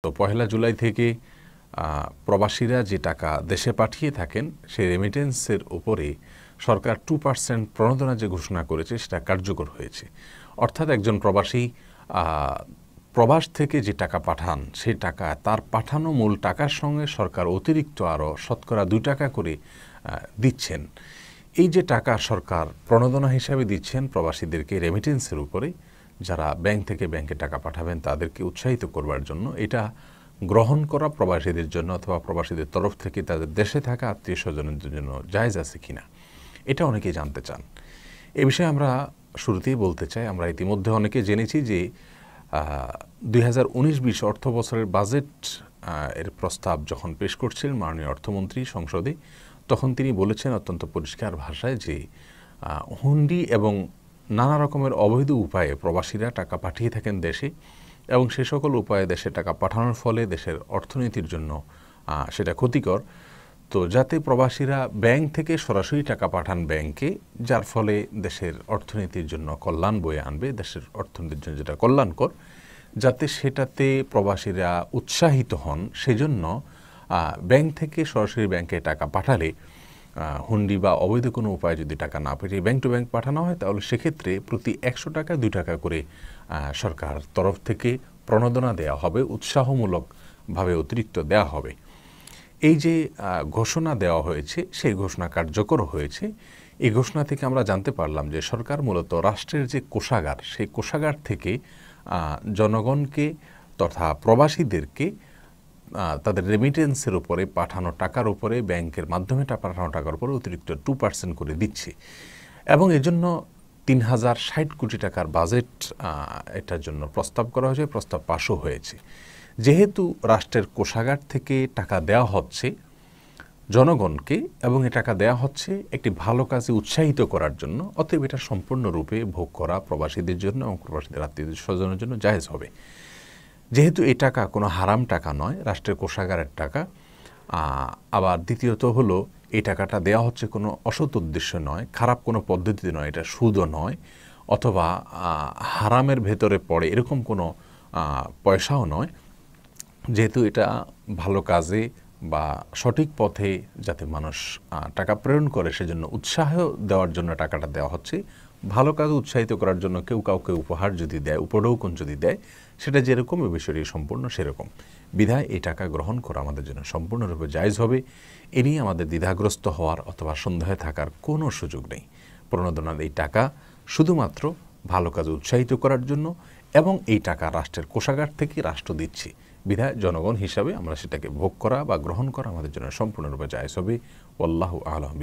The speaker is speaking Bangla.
তো পহেলা জুলাই থেকে প্রবাসীরা যে টাকা দেশে পাঠিয়ে থাকেন সেই রেমিটেন্সের উপরে সরকার 2% প্রণোদনা যে ঘোষণা করেছে সেটা কার্যকর হয়েছে। অর্থাৎ একজন প্রবাসী প্রবাস থেকে যে টাকা পাঠান সেই টাকা তার পাঠানো মূল টাকার সঙ্গে সরকার অতিরিক্ত আরও শতকরা 2 টাকা করে দিচ্ছেন। এই যে টাকা সরকার প্রণোদনা হিসাবে দিচ্ছেন প্রবাসীদেরকে রেমিটেন্সের উপরে, যারা ব্যাংক থেকে ব্যাংকে টাকা পাঠাবেন তাদেরকে উৎসাহিত করবার জন্য, এটা গ্রহণ করা প্রবাসীদের জন্য অথবা প্রবাসীদের তরফ থেকে তাদের দেশে থাকা আত্মীয় স্বজনদের জন্য জায়েজ আছে কিনা, এটা অনেকেই জানতে চান। এ বিষয়ে আমরা শুরুতেই বলতে চাই, আমরা ইতিমধ্যে অনেকে জেনেছি যে 2019-20 অর্থ বছরের বাজেট এর প্রস্তাব যখন পেশ করছিলেন মাননীয় অর্থমন্ত্রী সংসদে, তখন তিনি বলেছেন অত্যন্ত পরিষ্কার ভাষায় যে হুন্ডি এবং নানা রকমের অবৈধ উপায়ে প্রবাসীরা টাকা পাঠিয়ে থাকেন দেশে, এবং সে সকল উপায়ে দেশে টাকা পাঠানোর ফলে দেশের অর্থনীতির জন্য সেটা ক্ষতিকর। তো যাতে প্রবাসীরা ব্যাংক থেকে সরাসরি টাকা পাঠান ব্যাংকে, যার ফলে দেশের অর্থনীতির জন্য কল্যাণ বয়ে আনবে, দেশের অর্থনীতির জন্য যেটা কল্যাণকর, যাতে সেটাতে প্রবাসীরা উৎসাহিত হন, সেজন্য ব্যাংক থেকে সরাসরি ব্যাংকে টাকা পাঠালে হুন্ডি বা অবৈধ কোনো উপায়ে যদি টাকা না পাঠিয়ে ব্যাংক টু ব্যাংক পাঠানো হয়, তাহলে সেক্ষেত্রে প্রতি 100 টাকা 2 টাকা করে সরকার তরফ থেকে প্রণোদনা দেওয়া হবে, উৎসাহমূলকভাবে অতিরিক্ত দেওয়া হবে। এই যে ঘোষণা দেওয়া হয়েছে সেই ঘোষণা কার্যকর হয়েছে। এই ঘোষণা থেকে আমরা জানতে পারলাম যে সরকার মূলত রাষ্ট্রের যে কোষাগার, সেই কোষাগার থেকে জনগণকে তথা প্রবাসীদেরকে তাদের রেমিটেন্সের উপরে পাঠানো টাকার উপরে, ব্যাংকের মাধ্যমে পাঠানো টাকার উপরে অতিরিক্ত 2% করে দিচ্ছে, এবং এজন্য 3060 কোটি টাকার বাজেট এটার জন্য প্রস্তাব করা হয়েছে, প্রস্তাব পাশও হয়েছে। যেহেতু রাষ্ট্রের কোষাগার থেকে টাকা দেওয়া হচ্ছে জনগণকে এবং এ টাকা দেওয়া হচ্ছে একটি ভালো কাজে উৎসাহিত করার জন্য, অতএব এটা সম্পূর্ণরূপে ভোগ করা প্রবাসীদের জন্য এবং প্রবাসীদের আত্মীয় স্বজনের জন্য জায়েজ হবে। যেহেতু এই টাকা কোনো হারাম টাকা নয়, রাষ্ট্রের কোষাগারের টাকা, আবার দ্বিতীয়ত হলো এই টাকাটা দেওয়া হচ্ছে কোনো অসৎ উদ্দেশ্য নয়, খারাপ কোনো পদ্ধতিতে নয়, এটা সুদও নয় অথবা হারামের ভেতরে পড়ে এরকম কোনো পয়সাও নয়। যেহেতু এটা ভালো কাজে বা সঠিক পথে যাতে মানুষ টাকা প্রেরণ করে সেজন্য উৎসাহ দেওয়ার জন্য টাকাটা দেওয়া হচ্ছে, ভালো কাজে উৎসাহিত করার জন্য কেউ কাউকে উপহার যদি দেয়, উপঢৌকন যদি দেয়, সেটা যেরকম এই বিষয়টি সম্পূর্ণ সেরকম। বিধায় এই টাকা গ্রহণ করা আমাদের জন্য সম্পূর্ণরূপে জায়েজ হবে। এ নিয়ে আমাদের দ্বিধাগ্রস্ত হওয়ার অথবা সন্দেহে থাকার কোনো সুযোগ নেই। প্রণোদনার এই টাকা শুধুমাত্র ভালো কাজে উৎসাহিত করার জন্য, এবং এই টাকা রাষ্ট্রের কোষাগার থেকে রাষ্ট্র দিচ্ছে, বিধায় জনগণ হিসাবে আমরা সেটাকে ভোগ করা বা গ্রহণ করা আমাদের জন্য সম্পূর্ণরূপে জায়েজ হবে। আল্লাহু আ'লাম।